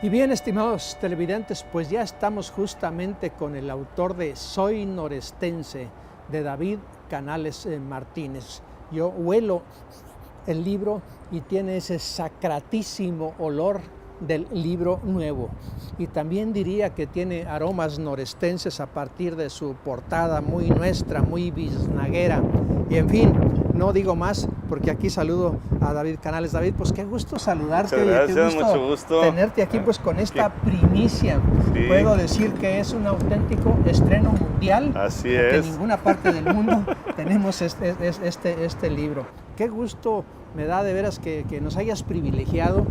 Y bien, estimados televidentes, pues ya estamos justamente con el autor de Soy Norestense, de David Canales Martínez. Yo huelo el libro y tiene ese sacratísimo olor del libro nuevo. Y también diría que tiene aromas norestenses a partir de su portada muy nuestra, muy biznaguera. Y en fin, no digo más porque aquí saludo a David Canales. David, pues qué gusto saludarte. Muchas gracias, mucho gusto tenerte aquí pues con esta primicia. Sí. Puedo decir que es un auténtico estreno mundial. Así porque es. en ninguna parte del mundo tenemos este libro. Qué gusto me da de veras que nos hayas privilegiado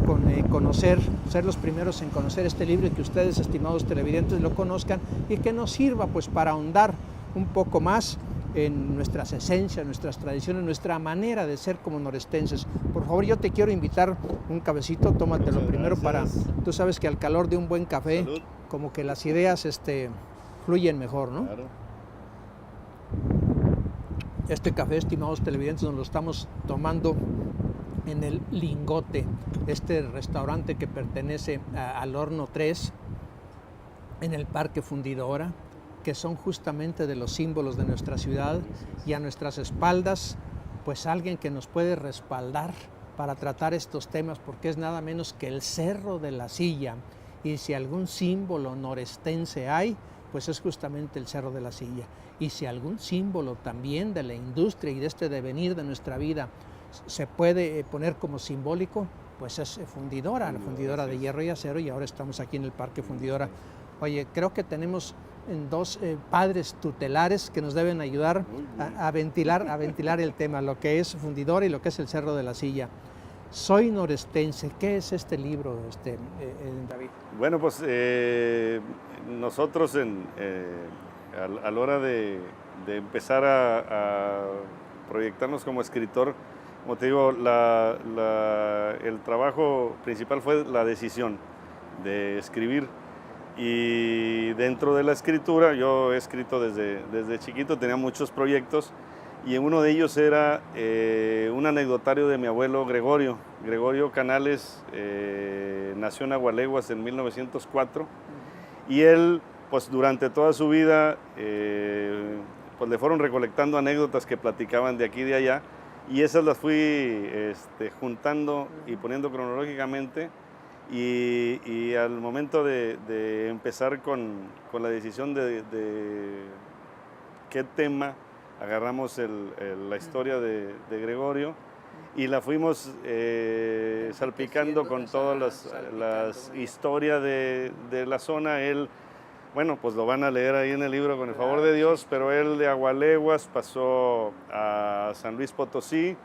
con conocer, ser los primeros en conocer este libro y que ustedes, estimados televidentes, lo conozcan y que nos sirva pues para ahondar un poco más en nuestras esencias, nuestras tradiciones, nuestra manera de ser como norestenses. Por favor, yo te quiero invitar un cafecito, tómatelo primero para, tú sabes que al calor de un buen café, salud, como que las ideas fluyen mejor, ¿no? Claro. Este café, estimados televidentes, nos lo estamos tomando en el Lingote, este restaurante que pertenece al Horno 3, en el Parque Fundidora, que son justamente de los símbolos de nuestra ciudad, y a nuestras espaldas, pues alguien que nos puede respaldar para tratar estos temas, porque es nada menos que el Cerro de la Silla, y si algún símbolo norestense hay, pues es justamente el Cerro de la Silla, y si algún símbolo también de la industria y de este devenir de nuestra vida se puede poner como simbólico, pues es Fundidora, la fundidora de hierro y acero, y ahora estamos aquí en el Parque Fundidora. Oye, creo que tenemos dos padres tutelares que nos deben ayudar a ventilar el tema, lo que es Fundidora y lo que es el Cerro de la Silla. Soy Norestense, ¿qué es este libro, David? Bueno, pues nosotros a la hora de empezar a proyectarnos como escritor, como te digo, el trabajo principal fue la decisión de escribir. Y dentro de la escritura, yo he escrito desde chiquito, tenía muchos proyectos, y uno de ellos era un anecdotario de mi abuelo Gregorio. Gregorio Canales nació en Agualeguas en 1904, y él, pues durante toda su vida, pues le fueron recolectando anécdotas que platicaban de aquí y de allá, y esas las fui juntando y poniendo cronológicamente. Y al momento de empezar con la decisión de qué tema, agarramos la historia de Gregorio y la fuimos salpicando con todas las historias de la zona. Él, bueno, pues lo van a leer ahí en el libro con el favor de Dios, pero él de Agualeguas pasó a San Luis Potosí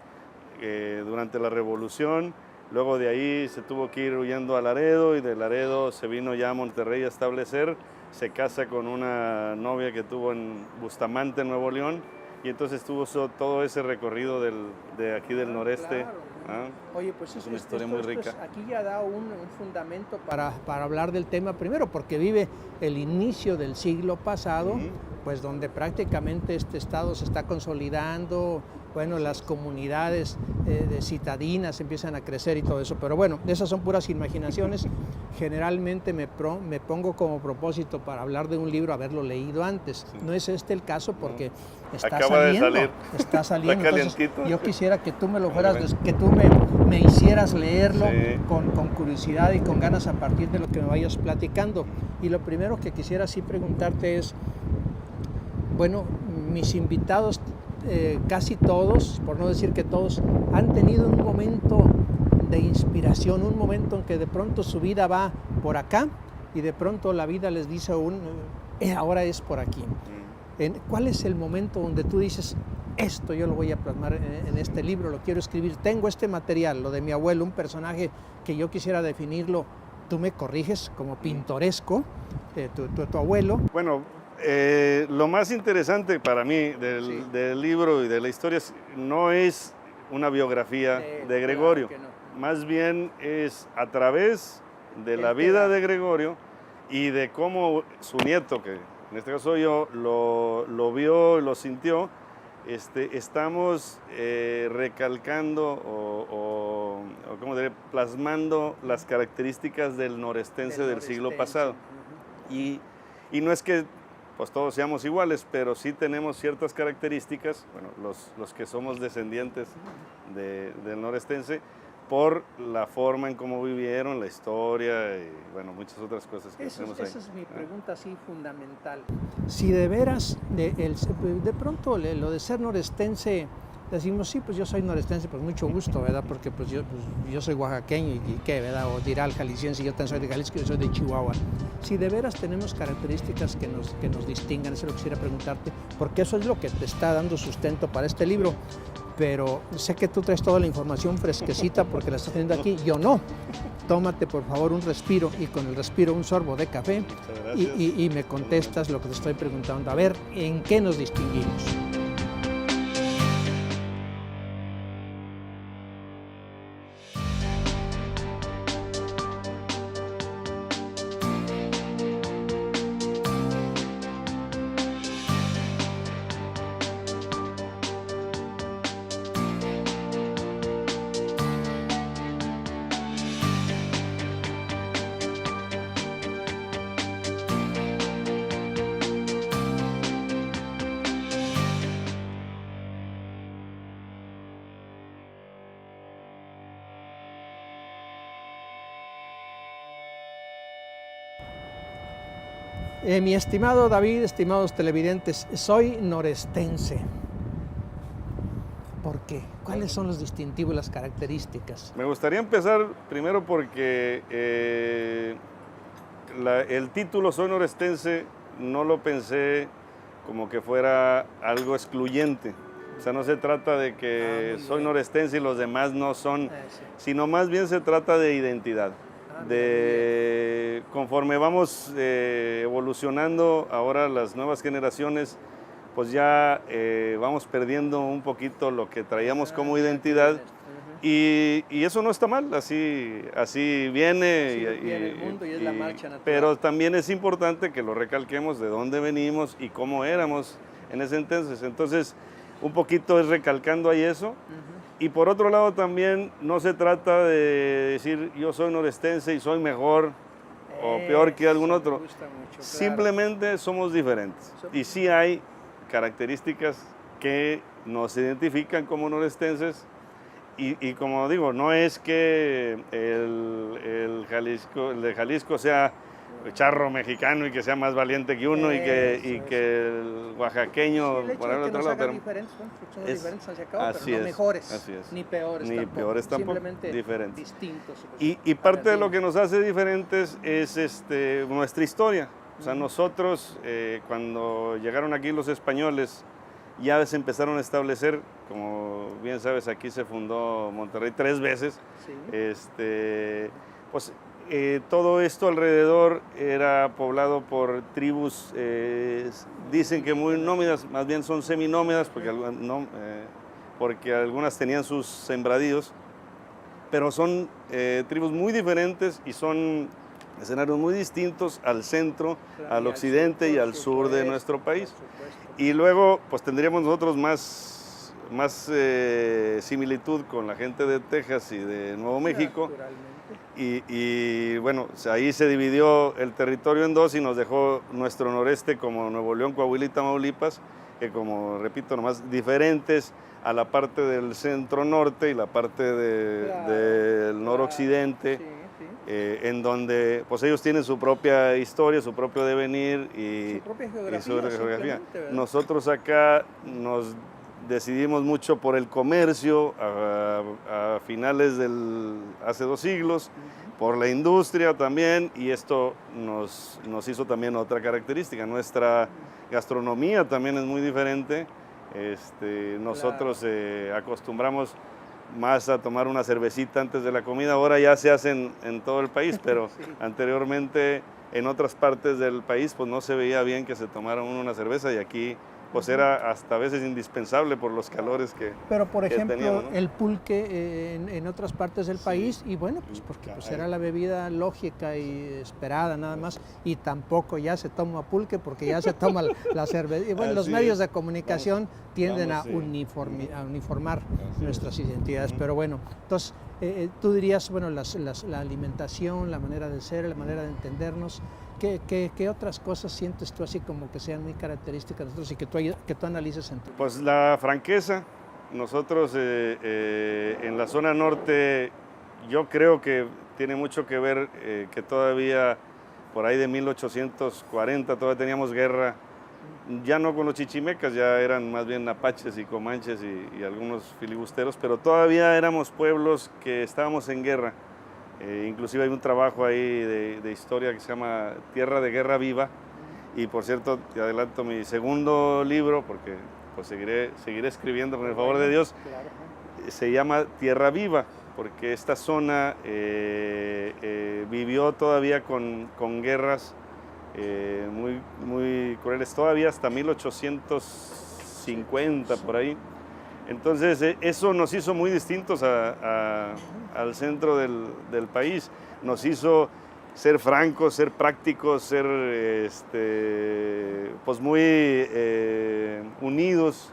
durante la Revolución. Luego de ahí se tuvo que ir huyendo a Laredo, y de Laredo se vino ya a Monterrey a establecer. Se casa con una novia que tuvo en Bustamante, Nuevo León, y entonces tuvo todo ese recorrido de aquí del noreste. Claro. Oye, pues es una historia muy rica. Aquí ya da un fundamento para hablar del tema, primero porque vive el inicio del siglo pasado, pues donde prácticamente este estado se está consolidando. Bueno, las comunidades de citadinas empiezan a crecer y todo eso, pero bueno, esas son puras imaginaciones. Generalmente me pongo como propósito para hablar de un libro haberlo leído antes. Sí. No es este el caso porque está saliendo. Está saliendo. Entonces, yo quisiera que tú me lo fueras, que tú me hicieras leerlo con curiosidad y con ganas a partir de lo que me vayas platicando. Y lo primero que quisiera sí preguntarte es, bueno, mis invitados, casi todos, por no decir que todos, han tenido un momento de inspiración, un momento en que de pronto su vida va por acá y de pronto la vida les dice ahora es por aquí. ¿Cuál es el momento donde tú dices, esto yo lo voy a plasmar en este libro, lo quiero escribir, tengo este material, lo de mi abuelo, un personaje que yo quisiera definirlo, tú me corriges, como pintoresco, tu abuelo? Bueno, lo más interesante para mí del libro y de la historia no es una biografía de Gregorio, claro que no. Más bien es a través de la vida de Gregorio y de cómo su nieto, que en este caso yo, lo vio, lo sintió. Estamos recalcando o o ¿cómo diré? Plasmando las características del norestense del siglo pasado. Y no es que pues todos seamos iguales, pero sí tenemos ciertas características, bueno, los que somos descendientes del norestense, por la forma en cómo vivieron, la historia y bueno, muchas otras cosas que tenemos ahí. Esa es mi pregunta así fundamental. Si de veras, de pronto lo de ser norestense, decimos, sí, pues yo soy norestense, pues mucho gusto, ¿verdad? Porque pues yo soy oaxaqueño y qué, ¿verdad? O dirá el jalisciense, yo también soy de Jalisco, yo soy de Chihuahua. Si de veras tenemos características que nos distingan, eso lo quisiera preguntarte, porque eso es lo que te está dando sustento para este libro. Pero sé que tú traes toda la información fresquecita porque la estás teniendo aquí, yo no. Tómate por favor un respiro y con el respiro un sorbo de café y me contestas lo que te estoy preguntando. A ver, ¿en qué nos distinguimos? Mi estimado David, estimados televidentes, soy norestense. ¿Por qué? ¿Cuáles son los distintivos y las características? Me gustaría empezar primero porque el título Soy norestense no lo pensé como que fuera algo excluyente. O sea, no se trata de que soy norestense y los demás no son, sino más bien se trata de identidad. Conforme vamos evolucionando ahora las nuevas generaciones, pues ya vamos perdiendo un poquito lo que traíamos como identidad y eso no está mal, así viene. El mundo y es la marcha natural. Pero también es importante que lo recalquemos de dónde venimos y cómo éramos en ese entonces. Entonces, un poquito es recalcando ahí eso. Y por otro lado también no se trata de decir yo soy norestense y soy mejor o peor que algún otro. Me gusta mucho, claro. Simplemente somos diferentes. Y sí hay características que nos identifican como norestenses. Y como digo, no es que el de Jalisco sea charro mexicano y que sea más valiente que uno y que el oaxaqueño por el otro lado, diferentes, somos diferentes hacia acá, pero no mejores ni peores tampoco, simplemente diferentes, distintos. Y parte de lo que nos hace diferentes es nuestra historia. O sea, nosotros cuando llegaron aquí los españoles ya se empezaron a establecer, como bien sabes, aquí se fundó Monterrey 3 veces. Pues todo esto alrededor era poblado por tribus, dicen que muy nómadas, más bien son seminómadas, porque algunas tenían sus sembradíos, pero son tribus muy diferentes y son escenarios muy distintos al centro, al occidente y al sur de nuestro país. Y luego pues tendríamos nosotros más similitud con la gente de Texas y de Nuevo México. Y bueno, ahí se dividió el territorio en dos y nos dejó nuestro noreste como Nuevo León, Coahuila y Tamaulipas, que como repito, nomás diferentes a la parte del centro norte y la parte del noroccidente, en donde pues ellos tienen su propia historia, su propio devenir y su propia geografía. Nosotros acá nos decidimos mucho por el comercio a finales hace 2 siglos, por la industria también, y esto nos hizo también otra característica. Nuestra gastronomía también es muy diferente. Nosotros acostumbramos más a tomar una cervecita antes de la comida. Ahora ya se hacen en todo el país, pero anteriormente en otras partes del país pues no se veía bien que se tomara uno una cerveza, y aquí pues era hasta a veces indispensable por los calores que Pero por ejemplo, teníamos, ¿no? el pulque en otras partes del país, y bueno, pues porque pues era la bebida lógica y esperada nada más, y tampoco ya se toma pulque porque ya se toma la cerveza. Y bueno, los medios de comunicación tienden a uniformar nuestras identidades, pero bueno, entonces tú dirías, bueno, la alimentación, la manera de ser, la manera de entendernos. ¿Qué otras cosas sientes tú así como que sean muy características de nosotros y que tú analices en tu? Pues la franqueza. Nosotros en la zona norte, yo creo que tiene mucho que ver que todavía por ahí de 1840 todavía teníamos guerra, ya no con los chichimecas, ya eran más bien apaches y comanches y algunos filibusteros, pero todavía éramos pueblos que estábamos en guerra. Inclusive hay un trabajo ahí de historia que se llama Tierra de Guerra Viva, y por cierto, te adelanto mi segundo libro, porque pues seguiré escribiendo con el favor de Dios. Se llama Tierra Viva, porque esta zona vivió todavía con guerras muy crueles, todavía hasta 1850 por ahí. Entonces eso nos hizo muy distintos al centro del país, nos hizo ser francos, ser prácticos, ser pues muy unidos,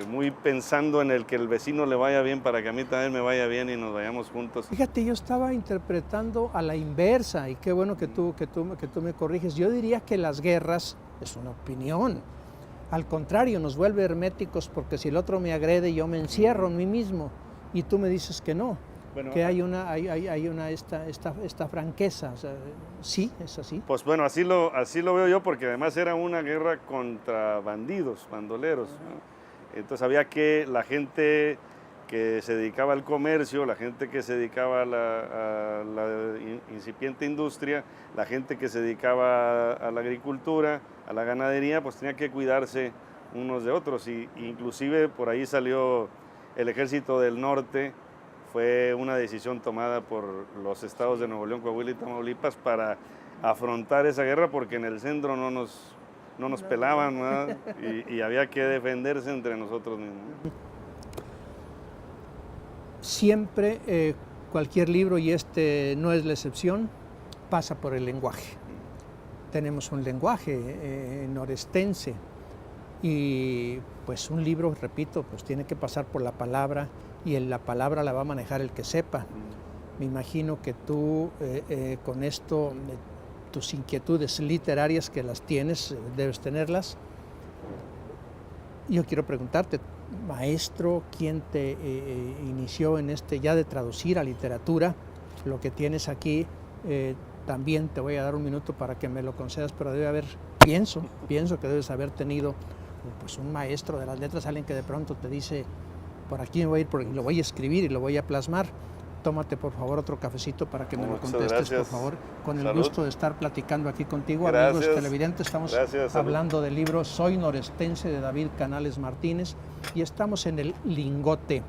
muy pensando en el que el vecino le vaya bien para que a mí también me vaya bien y nos vayamos juntos. Fíjate, yo estaba interpretando a la inversa, y qué bueno que tú me corriges. Yo diría que las guerras, es una opinión, al contrario, nos vuelve herméticos, porque si el otro me agrede, yo me encierro en mí mismo, y tú me dices que no. Bueno, que hay esta franqueza, o sea, ¿sí? ¿Es así? Pues bueno, así lo veo yo, porque además era una guerra contra bandidos, bandoleros, ¿no? Entonces había que la gente que se dedicaba al comercio, la gente que se dedicaba a la incipiente industria, la gente que se dedicaba a la agricultura, a la ganadería, pues tenía que cuidarse unos de otros, y inclusive por ahí salió el Ejército del Norte. Fue una decisión tomada por los estados de Nuevo León, Coahuila y Tamaulipas para afrontar esa guerra, porque en el centro no nos pelaban, ¿verdad? Y había que defenderse entre nosotros mismos. Siempre cualquier libro, y este no es la excepción, pasa por el lenguaje. Tenemos un lenguaje norestense, y pues un libro, repito, pues tiene que pasar por la palabra, y la palabra la va a manejar el que sepa. Me imagino que tú con esto, tus inquietudes literarias, que las tienes, debes tenerlas. Yo quiero preguntarte, maestro, ¿quién te inició en ya de traducir a literatura? Lo que tienes aquí, también te voy a dar un minuto para que me lo concedas, pero debe haber, pienso que debes haber tenido pues un maestro de las letras, alguien que de pronto te dice, por aquí me voy a ir, lo voy a escribir y lo voy a plasmar. Tómate por favor otro cafecito para que me lo contestes, gracias. Por favor, con el gusto de estar platicando aquí contigo. Gracias. Amigos televidentes, estamos hablando del libro Soy Norestense, de David Canales Martínez, y estamos en el Lingote,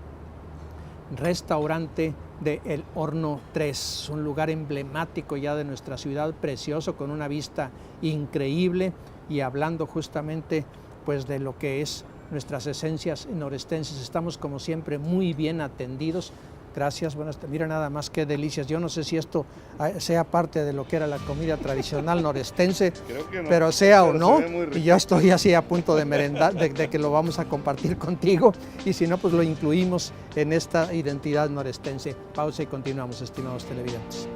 restaurante de El Horno 3, un lugar emblemático ya de nuestra ciudad, precioso, con una vista increíble, y hablando justamente pues de lo que es nuestras esencias norestenses. Estamos como siempre muy bien atendidos. Gracias, bueno, mira nada más qué delicias. Yo no sé si esto sea parte de lo que era la comida tradicional norestense, no, pero sea o no, y yo estoy así a punto de merendar, de que lo vamos a compartir contigo, y si no, pues lo incluimos en esta identidad norestense. Pausa y continuamos, estimados televidentes.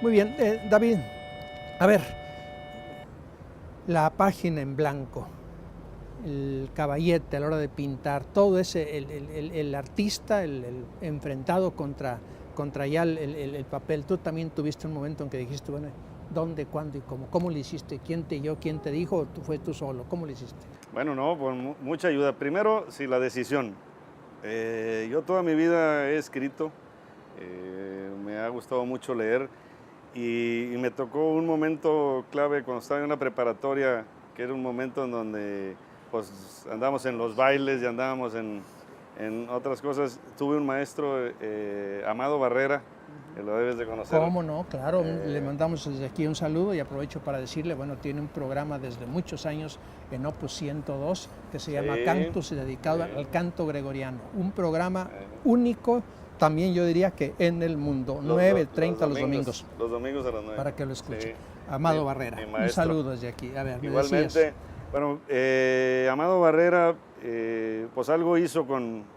Muy bien, David, A ver, la página en blanco, el caballete a la hora de pintar, todo ese, el artista, el enfrentado contra ya el papel. Tú también tuviste un momento en que dijiste, bueno, ¿dónde, cuándo y cómo? ¿Cómo lo hiciste? ¿Quién te dijo o fue tú solo? ¿Cómo lo hiciste? Bueno, no, con mucha ayuda. Primero, sí, la decisión. Yo toda mi vida he escrito, me ha gustado mucho leer y me tocó un momento clave cuando estaba en una preparatoria, que era un momento en donde pues andábamos en los bailes y andábamos en otras cosas. Tuve un maestro, Amado Barrera, que lo debes de conocer. ¿Cómo no? Claro, le mandamos desde aquí un saludo y aprovecho para decirle, bueno, tiene un programa desde muchos años en Opus 102 que se llama Cantus, dedicado al canto gregoriano. Un programa único, también yo diría que en el mundo, 9:30 los domingos. Los domingos a las 9. Para que lo escuche. Sí. Amado Barrera, un saludo desde aquí. A ver, igualmente, bueno, Amado Barrera, pues algo hizo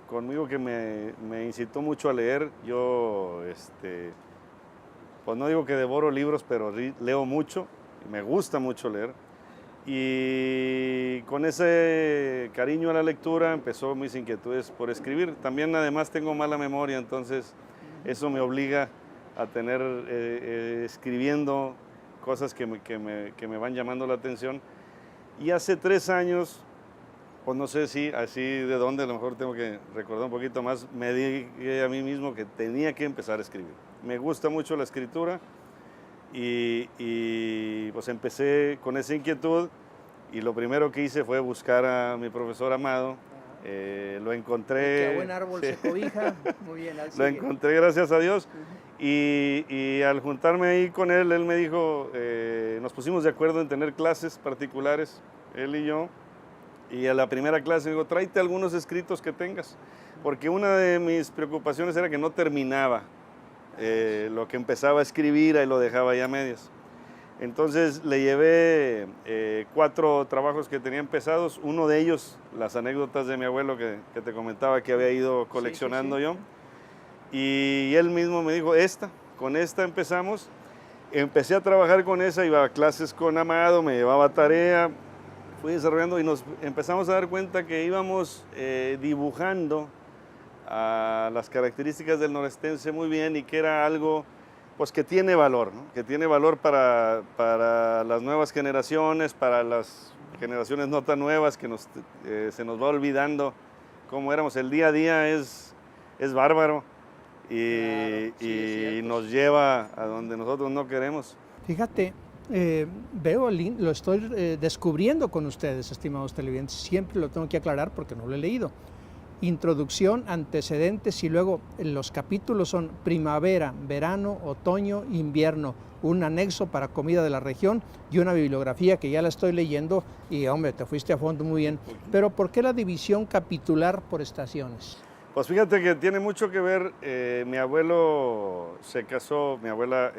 conmigo que me incitó mucho a leer. Yo, pues no digo que devoro libros, pero leo mucho, me gusta mucho leer. Y con ese cariño a la lectura empezó mis inquietudes por escribir. También además tengo mala memoria, entonces eso me obliga a tener escribiendo cosas que me van llamando la atención. Y hace 3 años, pues no sé si así de dónde, a lo mejor tengo que recordar un poquito más, me dije a mí mismo que tenía que empezar a escribir. Me gusta mucho la escritura y pues empecé con esa inquietud y lo primero que hice fue buscar a mi profesor Amado. Lo encontré. Que a buen árbol se cobija. Muy bien, lo encontré, gracias a Dios. Y al juntarme ahí con él, él me dijo, nos pusimos de acuerdo en tener clases particulares, él y yo. Y a la primera clase me dijo, tráete algunos escritos que tengas. Porque una de mis preocupaciones era que no terminaba lo que empezaba a escribir y lo dejaba ya a medias. Entonces le llevé 4 trabajos que tenía empezados, uno de ellos, las anécdotas de mi abuelo que te comentaba que había ido coleccionando yo. Y él mismo me dijo, con esta empezamos. Empecé a trabajar con esa, iba a clases con Amado, me llevaba tarea, fui desarrollando y nos empezamos a dar cuenta que íbamos dibujando a las características del norestense muy bien y que era algo pues que tiene valor, ¿no? Que tiene valor para las nuevas generaciones, para las generaciones no tan nuevas que se nos va olvidando cómo éramos. El día a día es bárbaro y, claro, y nos lleva a donde nosotros no queremos. Fíjate, lo estoy descubriendo con ustedes, estimados televidentes. Siempre lo tengo que aclarar porque no lo he leído. Introducción, antecedentes y luego los capítulos son primavera, verano, otoño, invierno, un anexo para comida de la región y una bibliografía que ya la estoy leyendo y hombre, te fuiste a fondo muy bien. Pero ¿por qué la división capitular por estaciones? Pues fíjate que tiene mucho que ver, mi abuelo se casó, mi abuela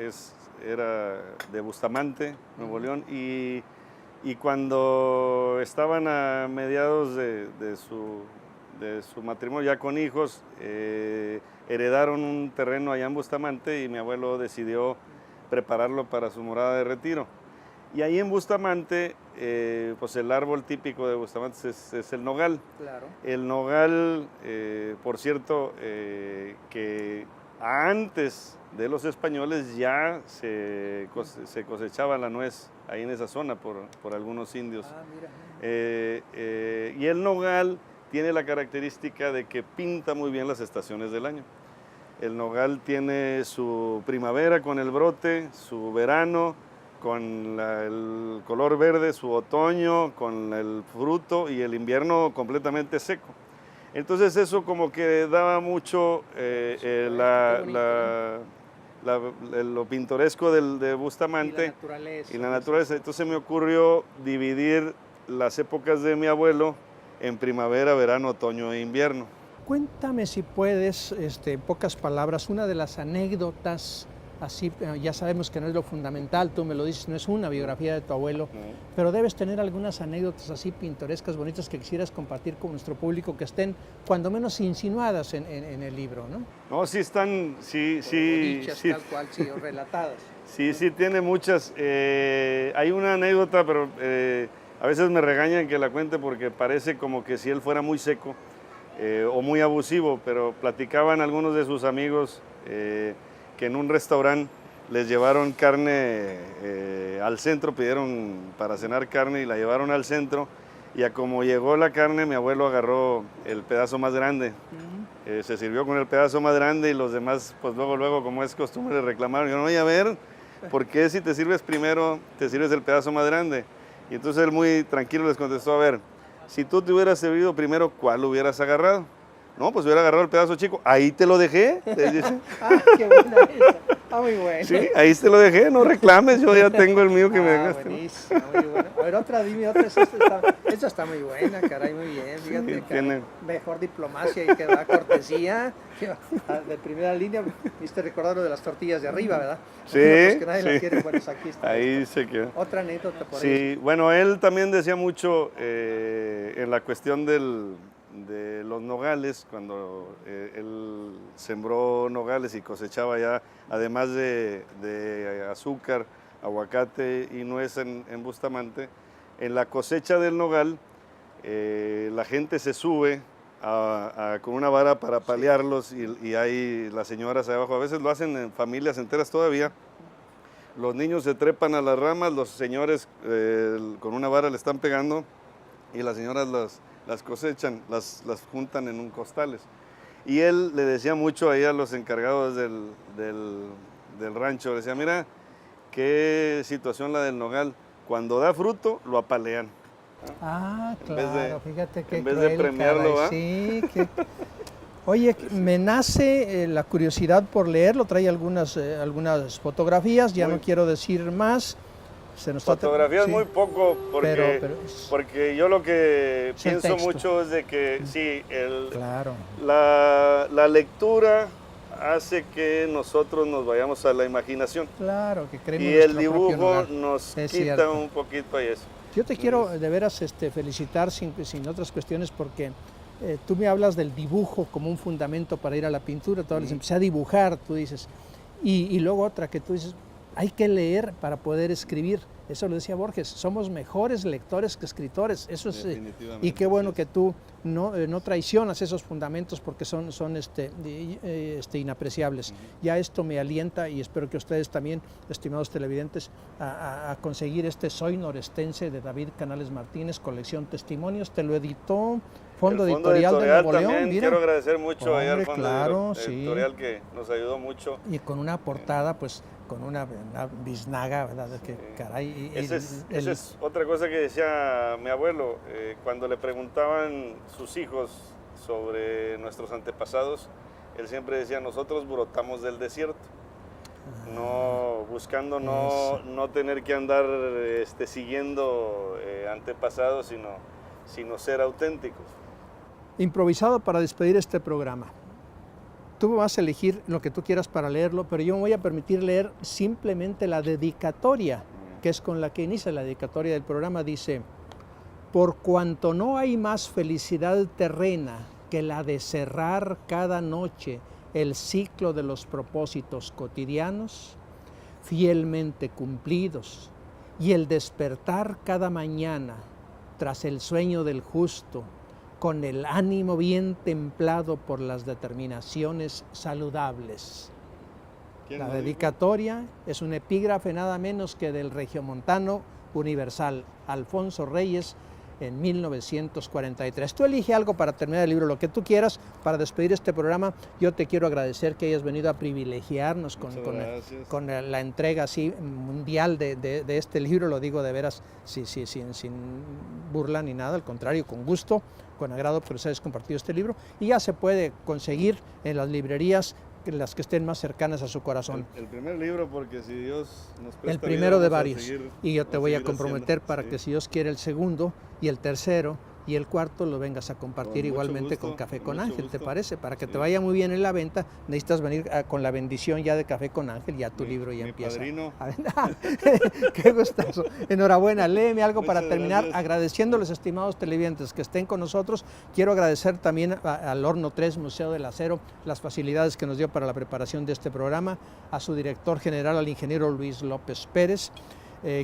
era de Bustamante, Nuevo León, y cuando estaban a mediados de su matrimonio, ya con hijos, heredaron un terreno allá en Bustamante y mi abuelo decidió prepararlo para su morada de retiro. Y ahí en Bustamante, pues el árbol típico de Bustamante es el nogal. Claro. El nogal, por cierto, que antes de los españoles ya se cosechaba la nuez ahí en esa zona por algunos indios. Ah, mira. Y el nogal tiene la característica de que pinta muy bien las estaciones del año. El nogal tiene su primavera con el brote, su verano con el color verde, su otoño con el fruto y el invierno completamente seco. Entonces eso como que daba mucho lo pintoresco de Bustamante y la naturaleza. Entonces me ocurrió dividir las épocas de mi abuelo en primavera, verano, otoño e invierno. Cuéntame si puedes, en pocas palabras, una de las anécdotas, así, ya sabemos que no es lo fundamental, tú me lo dices, no es una biografía de tu abuelo, pero debes tener algunas anécdotas así pintorescas, bonitas, que quisieras compartir con nuestro público, que estén cuando menos insinuadas en el libro, ¿no? No, sí están, sí. Dichas, tal cual, sí, o relatadas. Sí, sí, tiene muchas. Hay una anécdota, pero a veces me regañan que la cuente porque parece como que si él fuera muy seco o muy abusivo, pero platicaban algunos de sus amigos que en un restaurante les llevaron carne al centro, pidieron para cenar carne y la llevaron al centro, y a como llegó la carne, mi abuelo agarró el pedazo más grande. Se sirvió con el pedazo más grande y los demás, pues luego, como es costumbre, reclamaron. Yo no voy a ver, ¿por qué si te sirves primero, te sirves el pedazo más grande? Y entonces él muy tranquilo les contestó, a ver, si tú te hubieras servido primero, ¿cuál hubieras agarrado? No, pues hubiera agarrado el pedazo chico. Ahí te lo dejé, les dice. Qué buena esa. Está muy buena. Sí, ahí te lo dejé, no reclames, yo ya tengo el mío que me dejaste. Buenísimo, muy bueno. A ver, otra, dime otra. Esta está muy buena, caray, muy bien. Fíjate, Sí, caray, mejor diplomacia y que da cortesía. De primera línea, viste recordar lo de las tortillas de arriba, ¿verdad? Sí, Pues que nadie sí. las quiere, bueno, aquí está. Ahí se quedó. Otra anécdota por ahí. Sí, bueno, él también decía mucho en la cuestión de los nogales, cuando él sembró nogales y cosechaba ya, además de azúcar, aguacate y nuez en Bustamante, en la cosecha del nogal la gente se sube con una vara para paliarlos y hay las señoras abajo, a veces lo hacen en familias enteras todavía. Los niños se trepan a las ramas, los señores con una vara le están pegando y las señoras las cosechan, las juntan en un costales. Y él le decía mucho ahí a los encargados del rancho, le decía, mira, qué situación la del nogal, cuando da fruto lo apalean. Claro, fíjate que en vez de premiarlo, ¿va? Sí, Oye, me nace la curiosidad por leerlo, trae algunas fotografías, ya no quiero decir más. Fotografías muy poco, porque yo lo que pienso texto. mucho es de que sí, Claro. la lectura hace que nosotros nos vayamos a la imaginación. Claro, que creemos Y nuestro el dibujo propio lugar. nos Es quita cierto. un poquito ahí eso. Yo te quiero de veras felicitar sin otras cuestiones porque tú me hablas del dibujo como un fundamento para ir a la pintura, tú hablas, empecé a dibujar, tú dices, y luego otra que tú dices, hay que leer para poder escribir. Eso lo decía Borges, somos mejores lectores que escritores. Eso es, y qué bueno que tú no traicionas esos fundamentos porque son inapreciables. Ya esto me alienta y espero que ustedes también, estimados televidentes, a conseguir este Soy Norestense de David Canales Martínez, colección Testimonios. Te lo editó Fondo Editorial de Nuevo León. También quiero agradecer mucho al Fondo Editorial que nos ayudó mucho. Y con una portada, pues, con una biznaga, ¿verdad? Que, caray, esa es otra cosa que decía mi abuelo. Cuando le preguntaban sus hijos sobre nuestros antepasados, él siempre decía, nosotros brotamos del desierto. Buscando no tener que andar siguiendo antepasados, sino ser auténticos. Improvisado para despedir este programa. Tú vas a elegir lo que tú quieras para leerlo, pero yo me voy a permitir leer simplemente la dedicatoria, que es con la que inicia la dedicatoria del programa. Dice, por cuanto no hay más felicidad terrena que la de cerrar cada noche el ciclo de los propósitos cotidianos, fielmente cumplidos, y el despertar cada mañana tras el sueño del justo, con el ánimo bien templado por las determinaciones saludables. La dedicatoria es un epígrafe nada menos que del regiomontano universal Alfonso Reyes en 1943. Tú elige algo para terminar el libro, lo que tú quieras para despedir este programa. Yo te quiero agradecer que hayas venido a privilegiarnos con la entrega así mundial de este libro, lo digo de veras sin burla ni nada, al contrario, con gusto, con agrado por hayas compartido este libro, y ya se puede conseguir en las librerías las que estén más cercanas a su corazón. El primer libro, porque si Dios nos presta el primero vida, de varios. Y yo te voy a comprometer para sí, que si Dios quiere el segundo y el tercero y el cuarto lo vengas a compartir Con mucho igualmente gusto, con Café con con mucho Ángel, ¿te gusto. parece? Para que Sí. te vaya muy bien en la venta, necesitas venir con la bendición ya de Café con Ángel, ya tu Mi- libro ya mi empieza. padrino. Qué gustazo. Enhorabuena. Léeme algo para Muchas terminar, gracias. agradeciendo a los estimados televidentes que estén con nosotros. Quiero agradecer también al Horno 3 Museo del Acero las facilidades que nos dio para la preparación de este programa, a su director general, al ingeniero Luis López Pérez.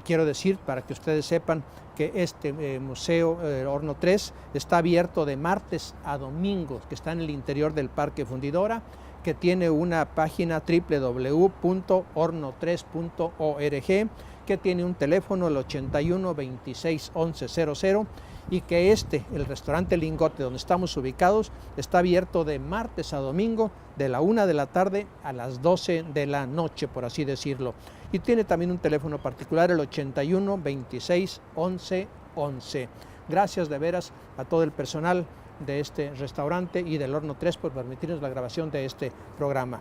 Quiero decir, para que ustedes sepan, que este museo Horno 3 está abierto de martes a domingo, que está en el interior del Parque Fundidora, que tiene una página www.horno3.org, que tiene un teléfono, el 81 26 11 00, y que el restaurante Lingote, donde estamos ubicados, está abierto de martes a domingo, de la 1 de la tarde a las 12 de la noche, por así decirlo. Y tiene también un teléfono particular, el 81 26 11 11. Gracias de veras a todo el personal de este restaurante y del Horno 3 por permitirnos la grabación de este programa.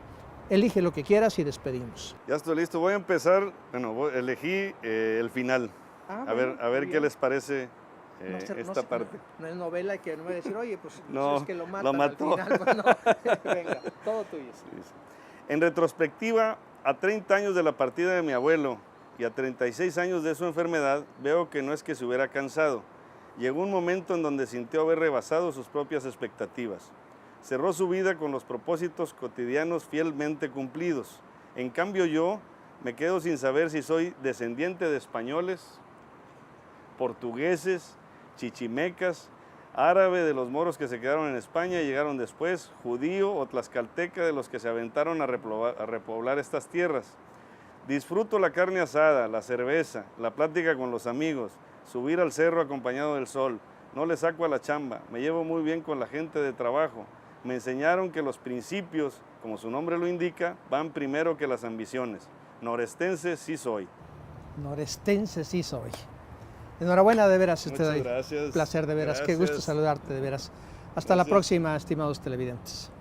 Elige lo que quieras y despedimos. Ya estoy listo. Voy a empezar. Bueno, elegí el final. A ver qué les parece esta parte. No es novela que no me va a decir, oye, pues No, es que lo matan lo mató. al final. Pues no. Venga, todo tuyo. En retrospectiva, a 30 años de la partida de mi abuelo y a 36 años de su enfermedad, veo que no es que se hubiera cansado. Llegó un momento en donde sintió haber rebasado sus propias expectativas. Cerró su vida con los propósitos cotidianos fielmente cumplidos. En cambio yo me quedo sin saber si soy descendiente de españoles, portugueses, chichimecas, árabe de los moros que se quedaron en España y llegaron después, judío o tlaxcalteca de los que se aventaron a repoblar estas tierras. Disfruto la carne asada, la cerveza, la plática con los amigos, subir al cerro acompañado del sol. No le saco a la chamba, me llevo muy bien con la gente de trabajo. Me enseñaron que los principios, como su nombre lo indica, van primero que las ambiciones. Norestense sí soy. Norestense sí soy. Enhorabuena de veras. Muchas gracias. Un placer de veras. Qué Gracias. gusto saludarte de veras. Hasta la próxima, estimados televidentes.